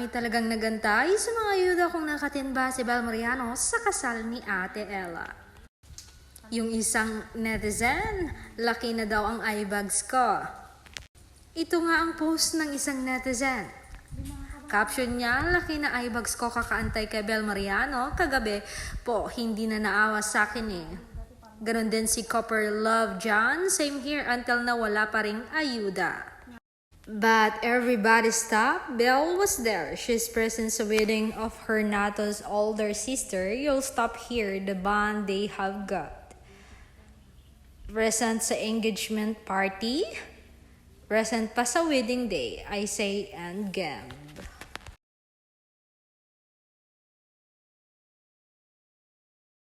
Marami talagang nagantay sa mga ayuda kung nakatinba si Bel Mariano sa kasal ni Ate Ella. Yung isang netizen, laki na daw ang eyebags ko. Ito nga ang post ng isang netizen. Caption niya, laki na eyebags ko kakaantay kay Bel Mariano. Kagabi po, hindi na naawa sa akin eh. Ganon din si Copper Love John, same here until na wala pa ring ayuda. But everybody stopped. Belle was there. She's present sa wedding of her Nato's older sister. You'll stop here, the bond they have got. Present sa engagement party. Present pa sa wedding day, I say and gem.